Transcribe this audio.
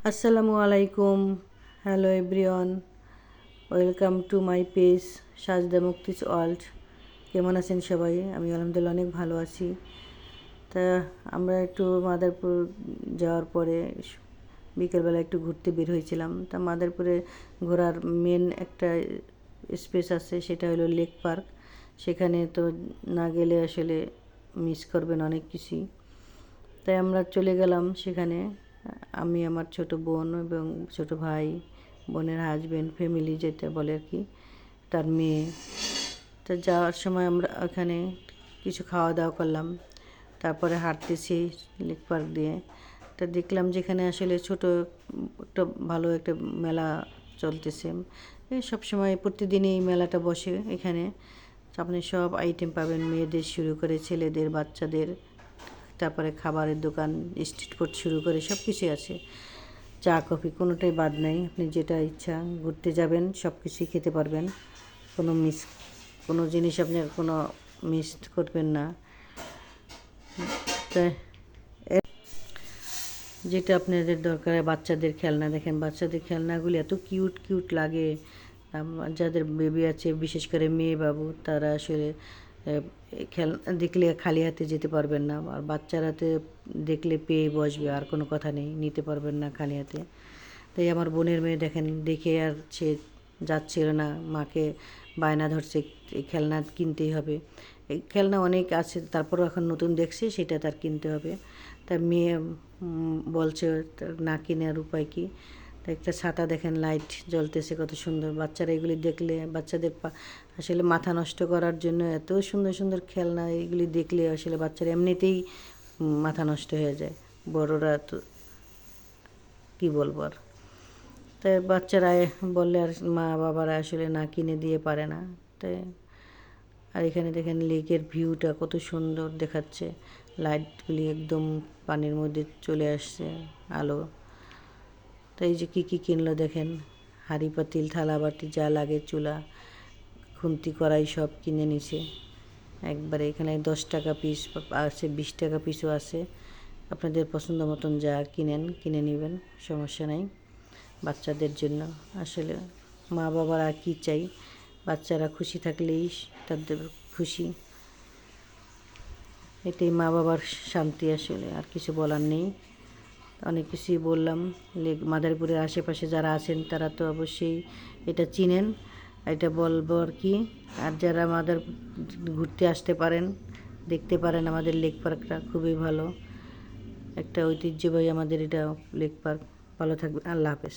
আসসালামু আলাইকুম। Hello everyone, welcome to my page সাজদা মুক্তিজ ওয়ার্ল্ড। কেমন আছেন সবাই? আমি আলহামদুলিল্লাহ অনেক ভালো আছি। তা আমরা একটু মাদারপুর যাওয়ার পরে বিকেলবেলা একটু ঘুরতে বের হয়েছিলাম। তা মাদারপুরে ঘোরার মেন একটা স্পেস আছে, সেটা হলো লেক পার্ক। সেখানে তো না গেলে আসলে মিস করবেন অনেক কিছুই। তাই আমরা চলে গেলাম সেখানে। আমি, আমার ছোট বোন এবং ছোট ভাই, বোনের হাজব্যান্ড, ফ্যামিলি যেটা বলে আর কি, তার মেয়ে। তো যাওয়ার সময় আমরা ওখানে কিছু খাওয়া দাওয়া করলাম, তারপরে হাঁটতেছি লেক পার্ক দিয়ে। তা দেখলাম যেখানে আসলে ছোট একটা ভালো একটা মেলা চলতেছে। এই সবসময় প্রতিদিনই এই মেলাটা বসে এখানে। আপনি সব আইটেম পাবেন, মেয়েদের শুরু করে ছেলেদের, বাচ্চাদের, তারপরে খাবারের দোকান, স্ট্রিট ফুড শুরু করে সব কিছুই আছে। চা কফি কোনোটাই বাদ নাই। আপনি যেটা ইচ্ছা ঘুরতে যাবেন সব কিছুই খেতে পারবেন। কোনো জিনিস আপনি কোনো মিস করবেন না। তাই যেটা আপনাদের দরকার, বাচ্চাদের খেলনা দেখেন, বাচ্চাদের খেলনাগুলি এত কিউট কিউট লাগে। যাদের বেবি আছে, বিশেষ করে মেয়ে বাবু, তারা আসলে খেলনা দেখলে খালি হাতে যেতে পারবেন না। আর বাচ্চারাতে দেখলে পেয়ে বসবে, আর কোনো কথা নেই, নিতে পারবেন না খালি হাতে। তাই আমার বোনের মেয়ে দেখেন, দেখে আর সে যাচ্ছিল না, মাকে বায়না ধরছে এই খেলনা কিনতেই হবে। এই খেলনা অনেক আছে, তারপরও এখন নতুন দেখছে, সেটা তার কিনতে হবে। তার মেয়ে বলছে না কিনে আর উপায় কী। তা একটা ছাতা দেখেন, লাইট জ্বলতেছে কত সুন্দর। বাচ্চারা এগুলি দেখলে, বাচ্চাদের আসলে মাথা নষ্ট করার জন্য এত সুন্দর সুন্দর খেলনা, এগুলি দেখলে আসলে বাচ্চারা এমনিতেই মাথা নষ্ট হয়ে যায়। বড়রা তো কী বলবো আর। তাই বাচ্চারা বললে আর মা বাবারা আসলে না কিনে দিয়ে পারে না। তাই আর এখানে দেখেন লেকের ভিউটা কত সুন্দর দেখাচ্ছে, লাইটগুলি একদম পানির মধ্যে চলে আসছে, আলো। তাই যে কী কী কিনলো দেখেন, হাঁড়ি পাতিল, থালা বাটি, যা লাগে, চুলা, খুন্তি, কড়াই সব কিনে নিছে একবারে। এখানে 10 টাকা পিস আছে, 20 টাকা পিসও আছে। আপনাদের পছন্দ মতন যা কিনে নেবেন, সমস্যা নাই। বাচ্চাদের জন্য আসলে মা বাবার আর কী চাই, বাচ্চারা খুশি থাকলেই তাদের খুশি। এটাই মা বাবার শান্তি, আসলে আর কিছু বলার নেই। অনেক কিছুই বললাম। মাদারীপুরের আশেপাশে যারা আছেন তারা তো অবশ্যই এটা চিনেন, এটা বলবো আর কি। আর যারা ঘুরতে আসতে পারেন, দেখতে পারেন, আমাদের লেক পার্কটা খুবই ভালো একটা ঐতিহ্যবাহী আমাদের এটা লেক পার্ক। ভালো থাকবেন, আল্লাহ হাফেজ।